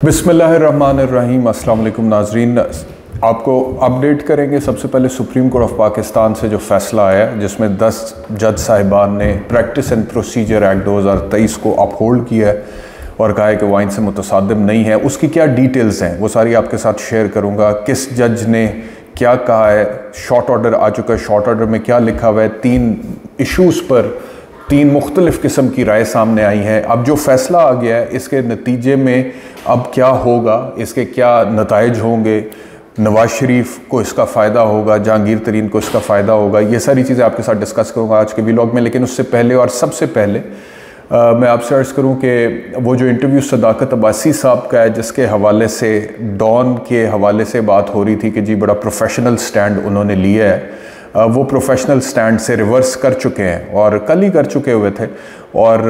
बिस्मिल्लाहिर्रहमानिर्रहीम। अस्सलाम वालेकुम नाजरीन, आपको अपडेट करेंगे सबसे पहले सुप्रीम कोर्ट ऑफ पाकिस्तान से जो फ़ैसला आया जिसमें 10 जज साहिबान ने प्रैक्टिस एंड प्रोसीजर एक्ट 2023 को अपहोल्ड किया है और कहा है कि वाइन से मुतसादिम नहीं है। उसकी क्या डिटेल्स हैं वो सारी आपके साथ शेयर करूँगा। किस जज ने क्या कहा है, शॉर्ट ऑर्डर आ चुका है, शॉर्ट ऑर्डर में क्या लिखा हुआ है, 3 इशूज़ पर 3 मुख्तलिफ़ किस्म की राय सामने आई हैं। अब जो फ़ैसला आ गया है इसके नतीजे में अब क्या होगा, इसके क्या नताइज होंगे, नवाज़ शरीफ को इसका फ़ायदा होगा, जहांगीर तरीन को इसका फ़ायदा होगा, ये सारी चीज़ें आपके साथ डिस्कस करूँगा आज के व्लॉग में। लेकिन उससे पहले और सबसे पहले मैं आपसे अर्ज़ करूँ कि वो जो इंटरव्यू सदाकत अब्बासी साहब का है जिसके हवाले से डॉन के हवाले से बात हो रही थी कि जी बड़ा प्रोफेशनल स्टैंड उन्होंने लिया है, वो प्रोफेशनल स्टैंड से रिवर्स कर चुके हैं और कल ही कर चुके हुए थे। और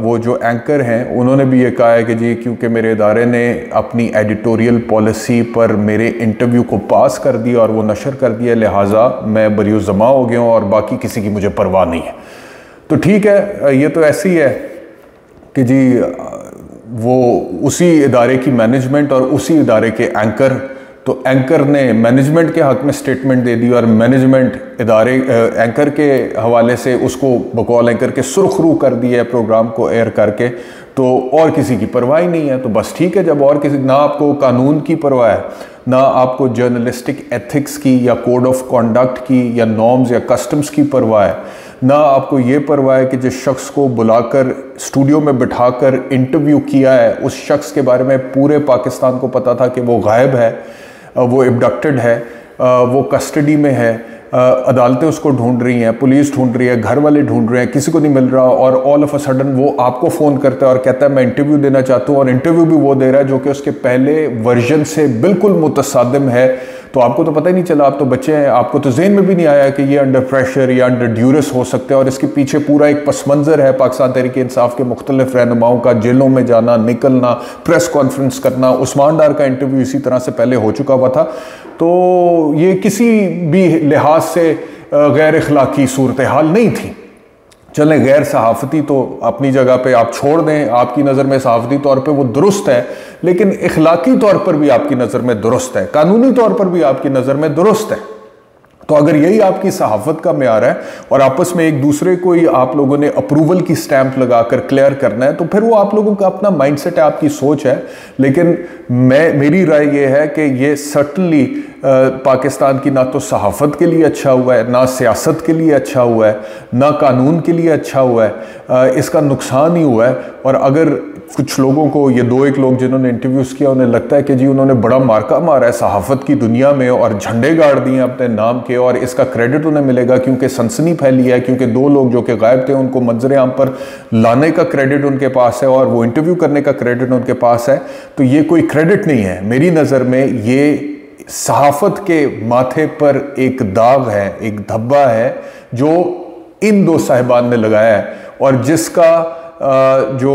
वो जो एंकर हैं उन्होंने भी ये कहा है कि जी क्योंकि मेरे इदारे ने अपनी एडिटोरियल पॉलिसी पर मेरे इंटरव्यू को पास कर दिया और वो नशर कर दिया, लिहाजा मैं बरियुज़्ज़मा हो गया हूँ और बाकी किसी की मुझे परवाह नहीं है। तो ठीक है, ये तो ऐसी है कि जी वो उसी इदारे की मैनेजमेंट और उसी इदारे के एंकर, तो एंकर ने मैनेजमेंट के हक़ में स्टेटमेंट दे दी और मैनेजमेंट इदारे एंकर के हवाले से उसको बकौल एंकर के सुरखरू कर दिया है प्रोग्राम को एयर करके, तो और किसी की परवाह ही नहीं है। तो बस ठीक है, जब और किसी, ना आपको कानून की परवाह है, ना आपको जर्नलिस्टिक एथिक्स की या कोड ऑफ कॉन्डक्ट की या नॉर्म्स या कस्टम्स की परवाह है, ना आपको ये परवाह है कि जिस शख्स को बुलाकर स्टूडियो में बिठाकर इंटरव्यू किया है उस शख्स के बारे में पूरे पाकिस्तान को पता था कि वो गायब है, वो एब्डक्टेड है, वो कस्टडी में है, अदालतें उसको ढूंढ रही हैं, पुलिस ढूंढ रही है, घर वाले ढूंढ रहे हैं, किसी को नहीं मिल रहा। और ऑल ऑफ अ सडन वो आपको फ़ोन करता है और कहता है मैं इंटरव्यू देना चाहता हूँ, और इंटरव्यू भी वो दे रहा है जो कि उसके पहले वर्जन से बिल्कुल मुतसादिम है। तो आपको तो पता ही नहीं चला, आप तो बच्चे हैं, आपको तो ज़हन में भी नहीं आया कि ये अंडर प्रेशर या अंडर ड्यूरस हो सकते हैं। और इसके पीछे पूरा एक पस मंज़र है पाकिस्तान तहरीक इंसाफ के मुख्तलिफ रहनुमाओं का, जेलों में जाना, निकलना, प्रेस कॉन्फ्रेंस करना। उस्मान डार का इंटरव्यू इसी तरह से पहले हो चुका हुआ था। तो ये किसी भी लिहाज से गैर अखलाकी सूरत हाल नहीं थी। चलें, गैर सहाफ़ती तो अपनी जगह पे आप छोड़ दें, आपकी नज़र में सहाफ़ती तौर पे वो दुरुस्त है, लेकिन इखलाकी तौर पर भी आपकी नज़र में दुरुस्त है, कानूनी तौर पर भी आपकी नज़र में दुरुस्त है। तो अगर यही आपकी सहाफ़त का मेयार है और आपस में एक दूसरे को ही आप लोगों ने अप्रूवल की स्टैंप लगाकर क्लियर करना है, तो फिर वो आप लोगों का अपना माइंडसेट है, आपकी सोच है। लेकिन मेरी राय ये है कि ये सर्टनली पाकिस्तान की ना तो सहाफ़त के लिए अच्छा हुआ है, ना सियासत के लिए अच्छा हुआ है, ना कानून के लिए अच्छा हुआ है, इसका नुकसान ही हुआ है। और अगर कुछ लोगों को, ये 2-1 लोग जिन्होंने इंटरव्यूज़ किया, उन्हें लगता है कि जी उन्होंने बड़ा मार्का मारा है सहाफ़त की दुनिया में और झंडे गाड़ दिए अपने नाम के, और इसका क्रेडिट उन्हें मिलेगा क्योंकि सनसनी फैली है, क्योंकि 2 लोग जो कि गायब थे उनको मंजर आम पर लाने का क्रेडिट उनके पास है और वो इंटरव्यू करने का क्रेडिट उनके पास है, तो ये कोई क्रेडिट नहीं है। मेरी नज़र में ये सहाफ़त के माथे पर एक दाग है, एक धब्बा है जो इन 2 साहिबान ने लगाया है, और जिसका जो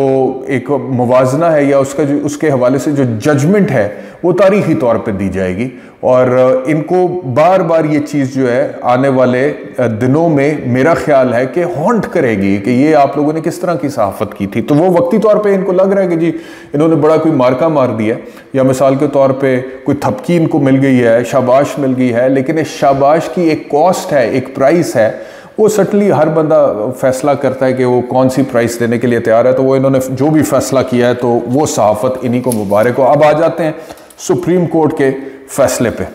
एक मुवाजना है या उसका जो उसके हवाले से जो जजमेंट है वो तारीख़ी तौर पे दी जाएगी। और इनको बार बार ये चीज़ जो है आने वाले दिनों में मेरा ख्याल है कि हॉन्ट करेगी कि ये आप लोगों ने किस तरह की सहाफ़त की थी। तो वो वक्ती तौर पे इनको लग रहा है कि जी इन्होंने बड़ा कोई मार्का मार दिया, या मिसाल के तौर पे कोई थपकी इनको मिल गई है, शाबाश मिल गई है, लेकिन इस शाबाश की एक कॉस्ट है, एक प्राइस है। वो सटली हर बंदा फैसला करता है कि वो कौन सी प्राइस देने के लिए तैयार है। तो वो इन्होंने जो भी फैसला किया है तो वो सहाफ़त इन्हीं को मुबारक हो। अब आ जाते हैं सुप्रीम कोर्ट के फैसले पे।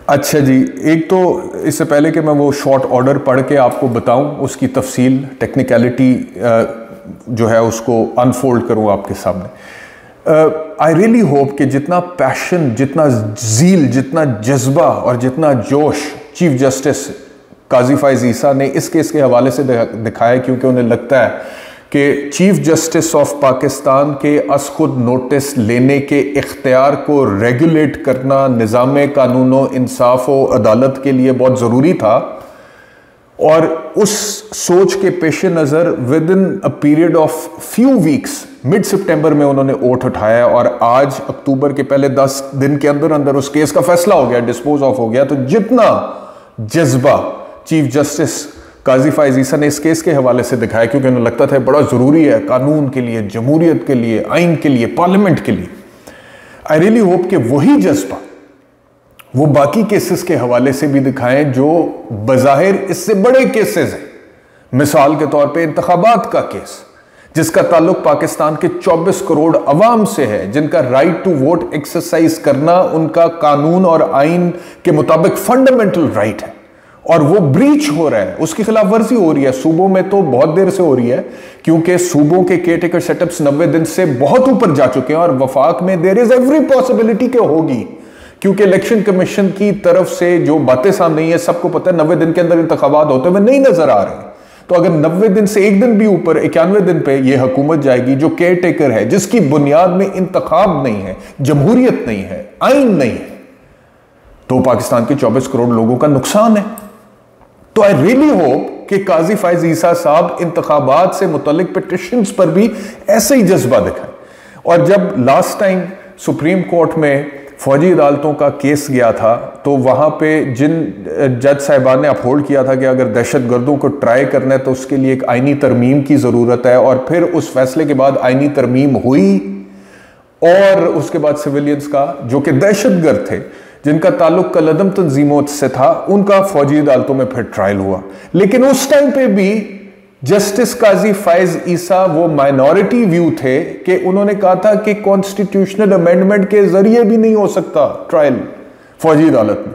अच्छा जी, एक तो इससे पहले कि मैं वो शॉर्ट ऑर्डर पढ़ के आपको बताऊं, उसकी तफसील, टेक्निकलिटी जो है उसको अनफोल्ड करूं आपके सामने। आई रियली होप कि जितना पैशन, जितना ज़ील, जितना जज्बा और जितना जोश चीफ जस्टिस काजी फ़ाइज़ ईसा ने इस केस के हवाले से दिखाया, क्योंकि उन्हें लगता है कि चीफ जस्टिस ऑफ पाकिस्तान के अस खुद नोटिस लेने के इख्तियार को रेगुलेट करना निज़ाम कानून व इंसाफ व अदालत के लिए बहुत ज़रूरी था। और उस सोच के पेश नज़र within a period of few weeks, mid सितंबर में उन्होंने ओठ उठाया और आज अक्टूबर के पहले 10 दिन के अंदर अंदर उस केस का फैसला हो गया, डिस्पोज ऑफ हो गया। तो जितना जज्बा चीफ जस्टिस काजी फायज ईसा ने इस केस के हवाले से दिखाया, क्योंकि उन्हें लगता था बड़ा ज़रूरी है कानून के लिए, जमहूरियत के लिए, आइन के लिए, पार्लियामेंट के लिए। आई रियली होप कि वही जज्बा वो बाकी केसेस के हवाले से भी दिखाएं जो बज़ाहिर इससे बड़े केसेस हैं। मिसाल के तौर पे इंतखाबात का केस, जिसका ताल्लुक पाकिस्तान के 24 करोड़ अवाम से है, जिनका राइट टू वोट एक्सरसाइज करना उनका कानून और आइन के मुताबिक फंडामेंटल राइट है, और वो ब्रीच हो रहा है, उसकी खिलाफ वर्जी हो रही है। सूबों में तो बहुत देर से हो रही है, क्योंकि सूबों के केयरटेकर सेटअप्स 90 दिन से बहुत ऊपर जा चुके हैं, और वफाक में देयर इज एवरी पॉसिबिलिटी के होगी, क्योंकि इलेक्शन कमीशन की तरफ से जो बातें सामने आई है, सबको पता है 90 दिन के अंदर इंतखाबात होते हुए नहीं नजर आ रहे। तो अगर 90 दिन से एक दिन भी ऊपर 91 दिन पे ये हुकूमत जाएगी जो केयर टेकर है, जिसकी बुनियाद में इंतखाब नहीं है, जमहूरियत नहीं है, आइन नहीं है, तो पाकिस्तान के 24 करोड़ लोगों का नुकसान है। तो आई रियली होप कि काजी फायज ईसा साहब इंतखाबात से मुतल्लिक पिटिशंस पर भी ऐसे ही जज्बा दिखाएं। और जब लास्ट टाइम सुप्रीम कोर्ट में फौजी अदालतों का केस गया था, तो वहाँ पे जिन जज साहिबान ने अपहोल्ड किया था कि अगर दहशत गर्दों को ट्राई करना है तो उसके लिए एक आइनी तरमीम की ज़रूरत है, और फिर उस फैसले के बाद आइनी तरमीम हुई, और उसके बाद सिविलियंस का जो कि दहशत गर्द थे, जिनका ताल्लुक कलअदम तंजीमों से था, उनका फौजी अदालतों में फिर ट्रायल हुआ। लेकिन उस टाइम पे भी जस्टिस काजी फायज ईसा वो माइनॉरिटी व्यू थे कि उन्होंने कहा था कि कॉन्स्टिट्यूशनल अमेंडमेंट के जरिए भी नहीं हो सकता ट्रायल फौजी अदालत में।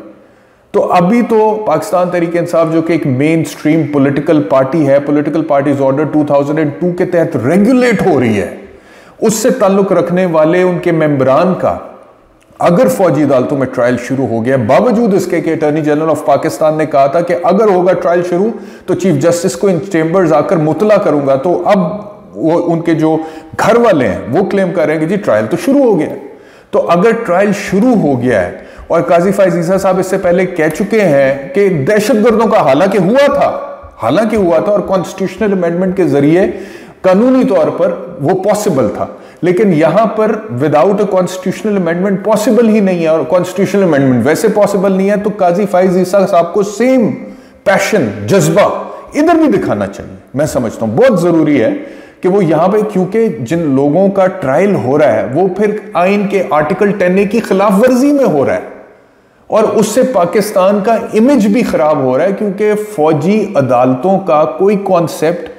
तो अभी तो पाकिस्तान तहरीक इंसाफ जो कि एक मेन स्ट्रीम पॉलिटिकल पार्टी है, पॉलिटिकल पार्टीज ऑर्डर 2002 के तहत रेगुलेट हो रही है, उससे ताल्लुक रखने वाले उनके मेंबरान का अगर फौजी अदालतों में ट्रायल शुरू हो गया, बावजूद इसके कि अटॉर्नी जनरल ऑफ पाकिस्तान ने कहा था कि अगर होगा ट्रायल शुरू तो चीफ जस्टिस को इन चेंबर्स आकर मुतला करूंगा, तो अब वो उनके जो घर वाले हैं वो क्लेम कर रहे हैं कि जी ट्रायल तो शुरू हो गया। तो अगर ट्रायल शुरू हो गया है, और काजी फायज ईसा साहब इससे पहले कह चुके हैं कि दहशतगर्दों का हालांकि हुआ था और कॉन्स्टिट्यूशनल अमेंडमेंट के जरिए कानूनी तौर पर वो पॉसिबल था, लेकिन यहां पर without a constitutional amendment possible ही नहीं है, और कॉन्स्टिट्यूशनल अमेंडमेंट वैसे पॉसिबल नहीं है। तो काजी फायज ईसा साहब को सेम पैशन, जज्बा इधर भी दिखाना चाहिए। मैं समझता हूं बहुत जरूरी है कि वो यहां पे, क्योंकि जिन लोगों का ट्रायल हो रहा है वो फिर आइन के आर्टिकल 10A की खिलाफ वर्जी में हो रहा है, और उससे पाकिस्तान का इमेज भी खराब हो रहा है, क्योंकि फौजी अदालतों का कोई कॉन्सेप्ट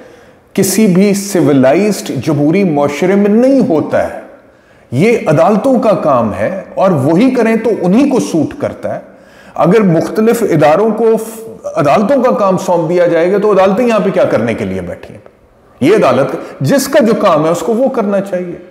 किसी भी सिविलाइज्ड जमहूरी मुआशरे में नहीं होता है। ये अदालतों का काम है, और वही करें तो उन्हीं को सूट करता है। अगर मुख्तलिफ इदारों को अदालतों का काम सौंप दिया जाएगा तो अदालतें यहां पे क्या करने के लिए बैठी हैं? ये अदालत जिसका जो काम है उसको वो करना चाहिए।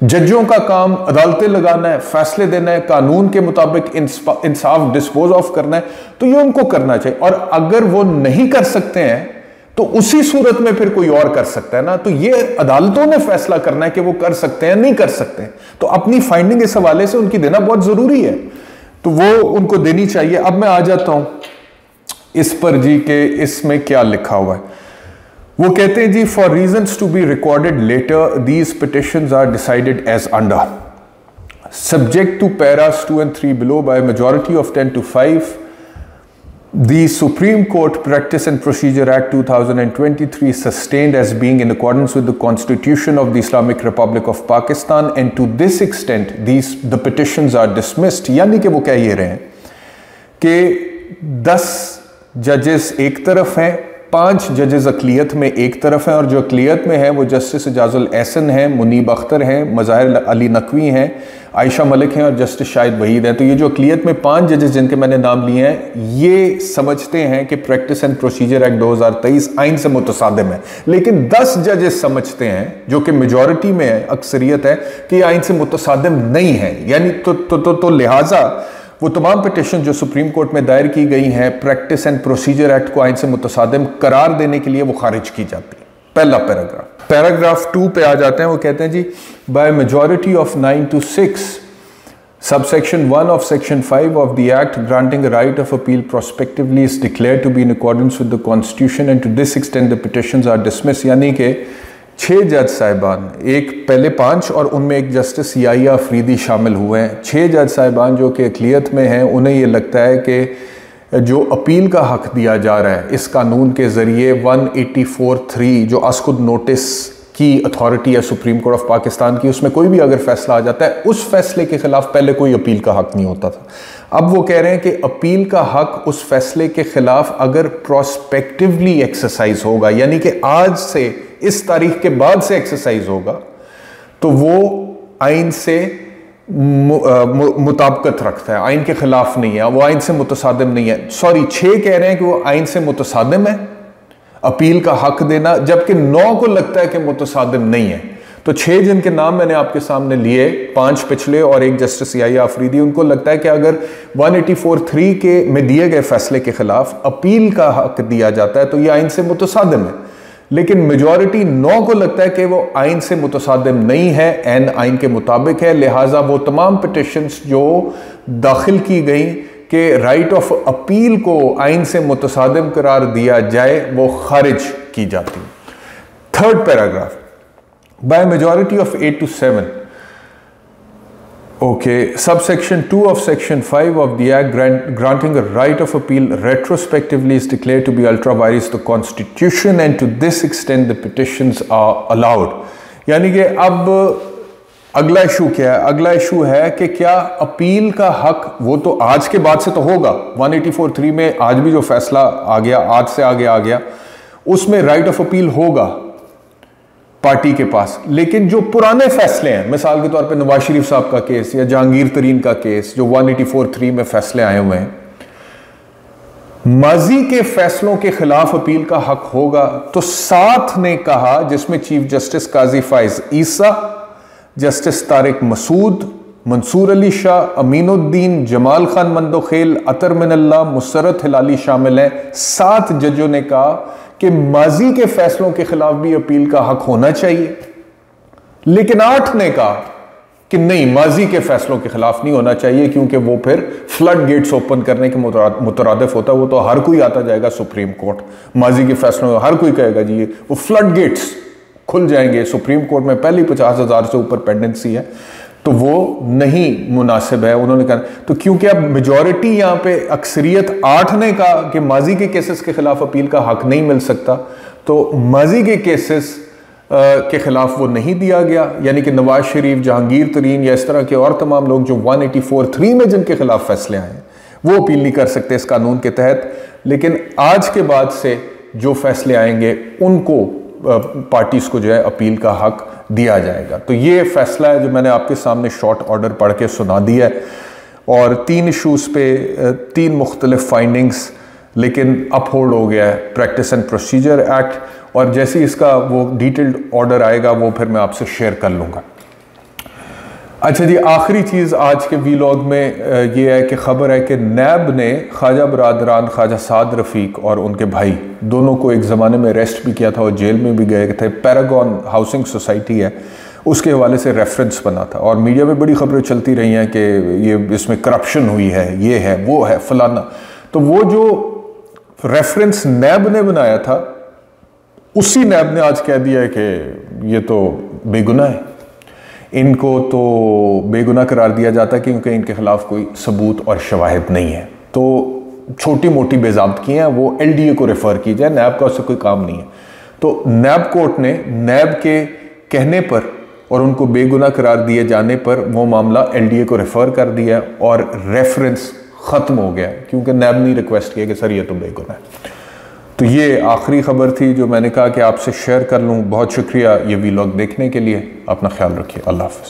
जजों का काम अदालतें लगाना है, फैसले देना है, कानून के मुताबिक इंसाफ डिस्पोज ऑफ करना है, तो ये उनको करना चाहिए। और अगर वो नहीं कर सकते हैं तो उसी सूरत में फिर कोई और कर सकता है ना। तो ये अदालतों ने फैसला करना है कि वो कर सकते हैं नहीं कर सकते हैं। तो अपनी फाइंडिंग इस हवाले से उनकी देना बहुत जरूरी है, तो वो उनको देनी चाहिए। अब मैं आ जाता हूं इस पर जी के इसमें क्या लिखा हुआ है। वो कहते हैं जी, for reasons to be recorded later these petitions are decided as under, subject to paras 2 and 3 below by majority of 10 to 5. The Supreme Court Practice and Procedure Act 2023 sustained as being in accordance with the Constitution of the Islamic Republic of Pakistan, and to this extent the petitions are dismissed. यानी कि वो कह ये रहे हैं कि 10 जजेस एक तरफ हैं, 5 जजेस अकलियत में एक तरफ हैं, और जो अकलियत में हैं वो जस्टिस एजाजुल एहसन हैं, मुनीब अख्तर हैं, मज़ाहिर अली नकवी हैं, आयशा मलिक हैं और जस्टिस शाहिद वहीद हैं। तो ये जो अकलियत में 5 जजेस जिनके मैंने नाम लिए हैं, ये समझते हैं कि प्रैक्टिस एंड प्रोसीजर एक्ट 2023 आइन से मुतसादिम है। लेकिन 10 जजेस समझते हैं, जो कि मेजॉरिटी में है, अक्सरियत है, कि आइन से मुतसादिम नहीं है। यानी तो लिहाजा वो तमाम पिटिशन जो सुप्रीम कोर्ट में दायर की गई हैं प्रैक्टिस एंड प्रोसीजर एक्ट को आइन से मुतसादिम करार देने के लिए वो खारिज की जाती है। पहला पैराग्राफ 2 पे आ जाते हैं। वो कहते हैं जी, bye majority of 9 to 6 subsection 1 of section 5 of the act granting a right of appeal prospectively is declared to be in accordance with the constitution, and to this extent the petitions are dismissed. यानी कि 6 जज साहिबान, एक पहले 5 और उनमें एक justice Yahya Afridi शामिल हुए हैं। 6 जज साहिबान जो कि अक़लियत में हैं, उन्हें ये लगता है कि जो अपील का हक दिया जा रहा है इस कानून के ज़रिए 184(3 जो अस्कुद नोटिस की अथॉरिटी है सुप्रीम कोर्ट ऑफ पाकिस्तान की, उसमें कोई भी अगर फैसला आ जाता है उस फैसले के खिलाफ पहले कोई अपील का हक नहीं होता था। अब वो कह रहे हैं कि अपील का हक उस फैसले के खिलाफ अगर प्रोस्पेक्टिवली एक्सरसाइज होगा, यानी कि आज से इस तारीख के बाद से एक्सरसाइज होगा, तो वो आइन से मुताबिकत रखता है, आइन के खिलाफ नहीं है, वो आइन से मुतसादिम नहीं है। सॉरी 6 कह रहे हैं कि वो आइन से मुतसादिम है अपील का हक देना, जबकि 9 को लगता है कि मुतसादिम नहीं है। तो 6 जिनके नाम मैंने आपके सामने लिए, 5 पिछले और 1 जस्टिस याहिया अफरीदी, उनको लगता है कि अगर 184(3 के में दिए गए फैसले के खिलाफ अपील का हक दिया जाता है तो यह आइन से मुतसादिम है। लेकिन मेजॉरिटी 9 को लगता है कि वो आइन से मुतसादिम नहीं है, एन आइन के मुताबिक है। लिहाजा वो तमाम पिटिशंस जो दाखिल की गई कि राइट ऑफ अपील को आइन से मुतसादिम करार दिया जाए, वो खारिज की जाती। 3rd paragraph, by a majority of 8 to 7, okay, subsection 2 of section 5 of the act granting a right of appeal retrospectively is declared to be ultra vires the constitution, and to this extent the petitions are allowed। यानी कि अब अगला issue क्या है? अगला issue है कि क्या अपील का हक, वो तो आज के बाद से तो होगा, 184(3 में आज भी जो फैसला आ गया, आज से आगे आ गया, उसमें राइट ऑफ अपील होगा पार्टी के पास। लेकिन जो पुराने फैसले हैं, मिसाल के तौर पे नवाज शरीफ साहब का केस या जहांगीर तरीन का केस जो 184(3 में फैसले आए हुए हैं, माजी के फैसलों के खिलाफ अपील का हक होगा। तो 7 ने कहा, जिसमें चीफ जस्टिस काजी फाइज ईसा, जस्टिस तारिक मसूद, मंसूर अली शाह, अमीनुद्दीन, जमाल खान मंदोखेल, अतर मिनल्ला, मुसरत हिलाली शामिल हैं। 7 जजों ने कहा कि माजी के फैसलों के खिलाफ भी अपील का हक होना चाहिए। लेकिन 8 ने कहा कि नहीं, माजी के फैसलों के खिलाफ नहीं होना चाहिए, क्योंकि वो फिर फ्लड गेट्स ओपन करने के मुतरादिफ होता है। वो तो हर कोई आता जाएगा सुप्रीम कोर्ट, माजी के फैसलों हर कोई कहेगा जी वो फ्लड गेट्स खुल जाएंगे। सुप्रीम कोर्ट में पहले 50,000 से ऊपर पेंडेंसी है, तो वो नहीं मुनासिब है। उन्होंने कहा, तो क्योंकि अब मेजॉरिटी यहाँ पे अक्सरियत 8 ने कहा कि माजी के केसेस के खिलाफ अपील का हक नहीं मिल सकता, तो माजी के केसेस के खिलाफ वो नहीं दिया गया। यानी कि नवाज शरीफ, जहांगीर तरीन या इस तरह के और तमाम लोग जो 184(3 में जिनके खिलाफ फैसले आए हैं, वो अपील नहीं कर सकते इस कानून के तहत। लेकिन आज के बाद से जो फैसले आएंगे उनको पार्टीज को जो है अपील का हक दिया जाएगा। तो ये फैसला है जो मैंने आपके सामने शॉर्ट ऑर्डर पढ़ के सुना दिया है, और 3 इशूज़ पे 3 मुख्तलिफ फाइंडिंग्स लेकिन अपहोल्ड हो गया है प्रैक्टिस एंड प्रोसीजर एक्ट। और जैसे ही इसका वो डिटेल्ड ऑर्डर आएगा वो फिर मैं आपसे शेयर कर लूँगा। अच्छा जी, आखिरी चीज़ आज के वीलॉग में ये है कि ख़बर है कि नैब ने ख्वाजा बरादरान ख्वाजा साद रफ़ीक और उनके भाई दोनों को एक ज़माने में अरेस्ट भी किया था और जेल में भी गए थे। पैरागॉन हाउसिंग सोसाइटी है, उसके हवाले से रेफरेंस बना था और मीडिया में बड़ी खबरें चलती रही हैं कि ये इसमें करप्शन हुई है, ये है, वो है, फलाना। तो वो जो रेफरेंस नैब ने बनाया था, उसी नैब ने आज कह दिया है कि ये तो बेगुनाह है, इनको तो बेगुनाह करार दिया जाता है क्योंकि इनके खिलाफ कोई सबूत और शवाहिद नहीं है। तो छोटी मोटी बेज़ाब्तगी हैं, वो LDA को रेफ़र की जाए, नैब का उससे कोई काम नहीं है। तो नैब कोर्ट ने नैब के कहने पर और उनको बेगुनाह करार दिए जाने पर वो मामला LDA को रेफ़र कर दिया और रेफरेंस ख़त्म हो गया, क्योंकि नैब ने रिक्वेस्ट किया कि सर ये तो बेगुनाह है। तो ये आखिरी खबर थी जो मैंने कहा कि आपसे शेयर कर लूँ। बहुत शुक्रिया ये वीलॉग देखने के लिए। अपना ख्याल रखिए। अल्लाह हाफ़िज़।